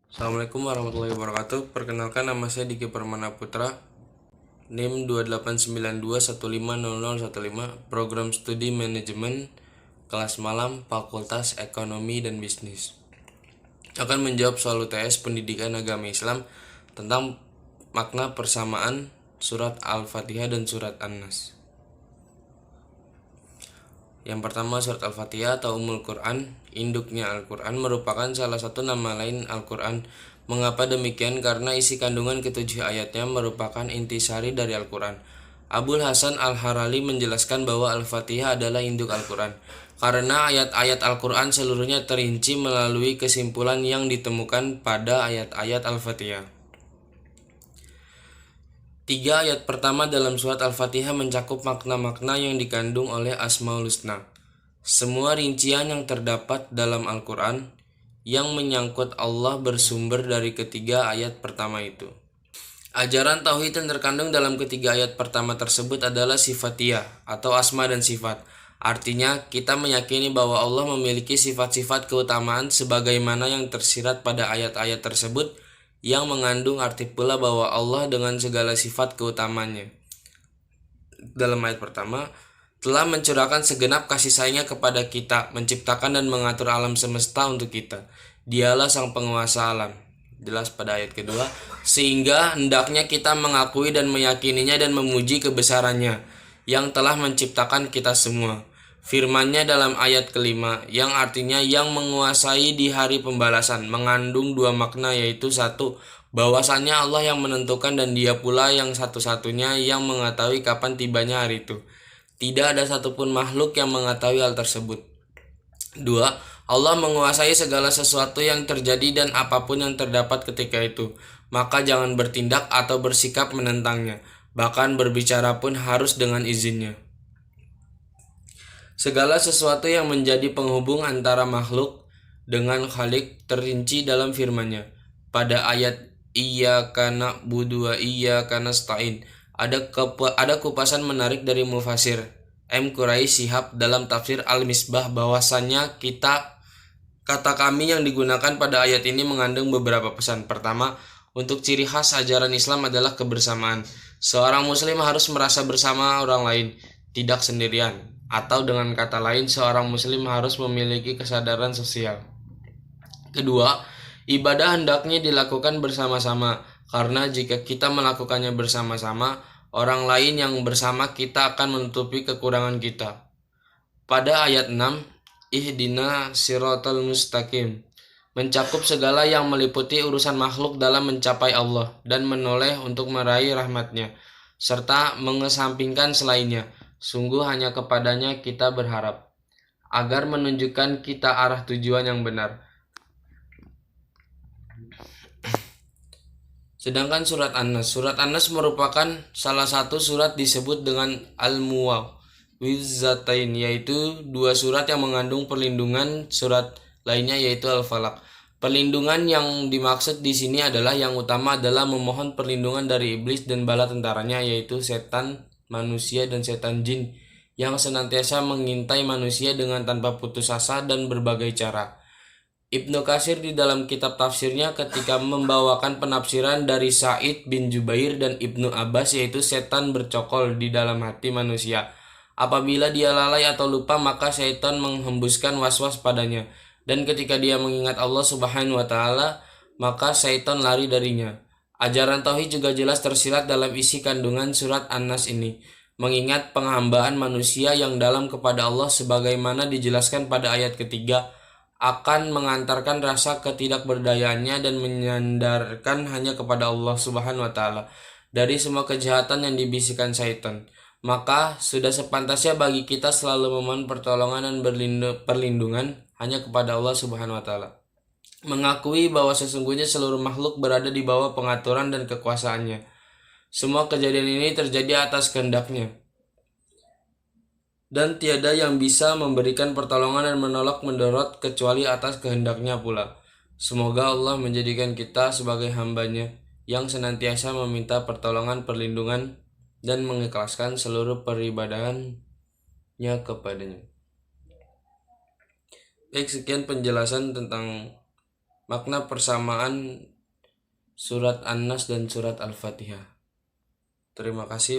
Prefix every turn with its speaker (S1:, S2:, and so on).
S1: Assalamualaikum warahmatullahi wabarakatuh. Perkenalkan, nama saya Diki Permana Putra, NIM 2892150015, Program Studi Manajemen, kelas malam, Fakultas Ekonomi dan Bisnis. Akan menjawab soal UTS Pendidikan Agama Islam tentang makna persamaan surat Al-Fatihah dan surat An-Nas. Yang pertama, surat Al-Fatihah atau Ummul Quran, induknya Al-Quran, merupakan salah satu nama lain Al-Quran. Mengapa demikian? Karena isi kandungan ketujuh ayatnya merupakan intisari dari Al-Quran. Abul Hasan Al-Harali menjelaskan bahwa Al-Fatihah adalah induk Al-Quran, karena ayat-ayat Al-Quran seluruhnya terinci melalui kesimpulan yang ditemukan pada ayat-ayat Al-Fatihah. 3 ayat pertama dalam surat Al-Fatihah mencakup makna-makna yang dikandung oleh Asmaul Husna. Semua rincian yang terdapat dalam Al-Quran yang menyangkut Allah bersumber dari ketiga ayat pertama itu. Ajaran tauhid yang terkandung dalam ketiga ayat pertama tersebut adalah sifatiyah atau asma dan sifat. Artinya, kita meyakini bahwa Allah memiliki sifat-sifat keutamaan sebagaimana yang tersirat pada ayat-ayat tersebut, yang mengandung arti pula bahwa Allah dengan segala sifat keutamaannya. Dalam ayat pertama, telah mencurahkan segenap kasih sayangnya kepada kita, menciptakan dan mengatur alam semesta untuk kita. Dialah sang penguasa alam. Jelas pada ayat kedua, sehingga hendaknya kita mengakui dan meyakininya dan memuji kebesarannya yang telah menciptakan kita semua. Firman-Nya dalam ayat kelima, yang artinya yang menguasai di hari pembalasan, mengandung dua makna, yaitu satu, bahwasannya Allah yang menentukan dan Dia pula yang satu-satunya yang mengetahui kapan tibanya hari itu. Tidak ada satupun makhluk yang mengetahui hal tersebut. 2. Allah menguasai segala sesuatu yang terjadi dan apapun yang terdapat ketika itu. Maka jangan bertindak atau bersikap menentangnya. Bahkan berbicara pun harus dengan izinnya. Segala sesuatu yang menjadi penghubung antara makhluk dengan Khalik terinci dalam firman-Nya. Pada ayat Iyyaka na'budu wa iyyaka nasta'in, ada kupasan menarik dari mufasir M. Quraisy Shihab dalam tafsir Al-Misbah bahwasannya kata kami yang digunakan pada ayat ini mengandung beberapa pesan. Pertama, untuk ciri khas ajaran Islam adalah kebersamaan. Seorang muslim harus merasa bersama orang lain, tidak sendirian. Atau dengan kata lain, seorang muslim harus memiliki kesadaran sosial. Kedua, ibadah hendaknya dilakukan bersama-sama, karena jika kita melakukannya bersama-sama, orang lain yang bersama kita akan menutupi kekurangan kita. Pada ayat 6, Ihdina siratal mustaqim, mencakup segala yang meliputi urusan makhluk dalam mencapai Allah dan menoleh untuk meraih rahmat-Nya, serta mengesampingkan selainnya. Sungguh hanya kepadanya kita berharap, agar menunjukkan kita arah tujuan yang benar. Sedangkan surat An-Nas merupakan salah satu surat disebut dengan Al-Muwawwizatain, yaitu dua surat yang mengandung perlindungan surat lainnya yaitu Al-Falaq. Perlindungan yang dimaksud di sini adalah yang utama adalah memohon perlindungan dari iblis dan bala tentaranya, yaitu setan manusia dan setan jin yang senantiasa mengintai manusia dengan tanpa putus asa dan berbagai cara. Ibnu Katsir di dalam kitab tafsirnya ketika membawakan penafsiran dari Sa'id bin Jubair dan Ibnu Abbas, yaitu setan bercokol di dalam hati manusia. Apabila dia lalai atau lupa, maka setan menghembuskan was-was padanya. Dan ketika dia mengingat Allah Subhanahu wa Ta'ala, maka setan lari darinya. Ajaran tauhid juga jelas tersirat dalam isi kandungan surat An-Nas ini, mengingat penghambaan manusia yang dalam kepada Allah sebagaimana dijelaskan pada ayat ketiga, akan mengantarkan rasa ketidakberdayaannya dan menyandarkan hanya kepada Allah Subhanahu wa Ta'ala dari semua kejahatan yang dibisikkan syaitan. Maka sudah sepantasnya bagi kita selalu memohon pertolongan dan perlindungan hanya kepada Allah Subhanahu wa Ta'ala, mengakui bahwa sesungguhnya seluruh makhluk berada di bawah pengaturan dan kekuasaannya. Semua kejadian ini terjadi atas kehendak-Nya, dan tiada yang bisa memberikan pertolongan dan menolak mendorot kecuali atas kehendak-Nya pula. Semoga Allah menjadikan kita sebagai hamba-Nya yang senantiasa meminta pertolongan, perlindungan, dan mengikhlaskan seluruh peribadahan-Nya kepadanya. Baik, sekian penjelasan tentang makna persamaan surat An-Nas dan surat Al-Fatihah. Terima kasih.